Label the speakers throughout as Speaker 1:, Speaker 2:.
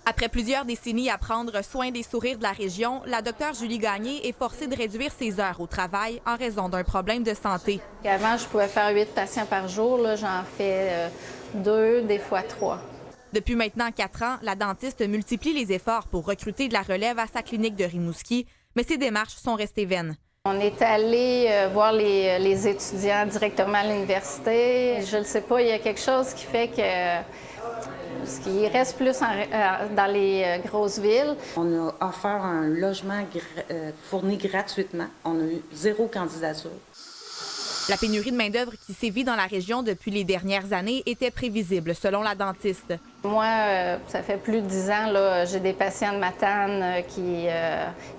Speaker 1: Après plusieurs décennies à prendre soin des sourires de la région, la docteure Julie Gagné est forcée de réduire ses heures au travail en raison d'un problème de santé.
Speaker 2: Avant, je pouvais faire 8 patients par jour. Là, j'en fais 2, des fois 3.
Speaker 1: Depuis maintenant 4 ans, la dentiste multiplie les efforts pour recruter de la relève à sa clinique de Rimouski, mais ses démarches sont restées vaines.
Speaker 2: On est allé voir les étudiants directement à l'université. Je ne sais pas, il y a quelque chose qui fait qu'il reste plus dans les grosses villes.
Speaker 3: On a offert un logement fourni gratuitement. On a eu 0 candidature.
Speaker 1: La pénurie de main-d'œuvre qui sévit dans la région depuis les dernières années était prévisible, selon la dentiste.
Speaker 2: Moi, ça fait plus de 10 ans, là, j'ai des patients de Matane qui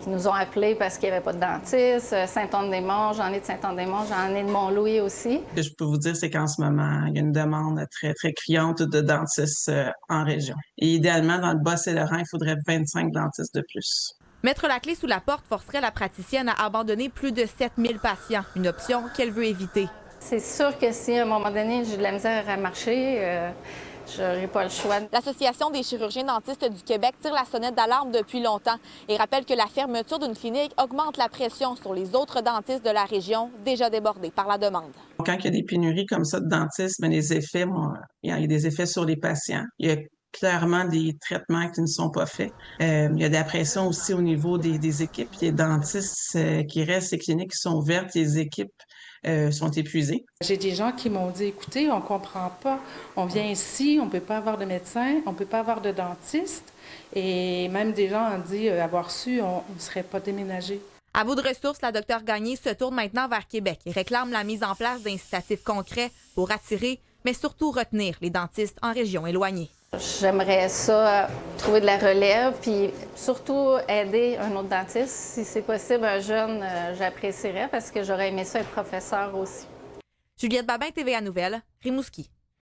Speaker 2: nous ont appelés parce qu'il n'y avait pas de dentiste. Saint-Anne-des-Monts, j'en ai de Saint-Anne-des-Monts, j'en ai de Mont-Louis aussi.
Speaker 4: Ce que je peux vous dire, c'est qu'en ce moment, il y a une demande très, très criante de dentistes en région. Et idéalement, dans le Bas-Saint-Laurent, il faudrait 25 dentistes de plus.
Speaker 1: Mettre la clé sous la porte forcerait la praticienne à abandonner plus de 7000 patients, une option qu'elle veut éviter.
Speaker 2: C'est sûr que si à un moment donné, j'ai de la misère à marcher, je n'aurai pas le choix.
Speaker 1: L'Association des chirurgiens dentistes du Québec tire la sonnette d'alarme depuis longtemps et rappelle que la fermeture d'une clinique augmente la pression sur les autres dentistes de la région, déjà débordés par la demande.
Speaker 4: Quand il y a des pénuries comme ça de dentistes, bien, les effets, il y a des effets sur les patients. Il y a clairement des traitements qui ne sont pas faits. Il y a de la pression aussi au niveau des équipes. Il y a des dentistes qui restent, les cliniques qui sont ouvertes, les équipes sont épuisées.
Speaker 5: J'ai des gens qui m'ont dit, écoutez, on comprend pas. On vient ici, on ne peut pas avoir de médecin, on ne peut pas avoir de dentiste. Et même des gens ont dit, avoir su, on ne serait pas déménagé.
Speaker 1: À bout de ressources, la docteure Gagné se tourne maintenant vers Québec et réclame la mise en place d'incitatifs concrets pour attirer, mais surtout retenir les dentistes en région éloignée.
Speaker 2: J'aimerais ça, trouver de la relève, puis surtout aider un autre dentiste. Si c'est possible, un jeune, j'apprécierais parce que j'aurais aimé ça être professeur aussi.
Speaker 1: Juliette Babin, TVA Nouvelles, Rimouski.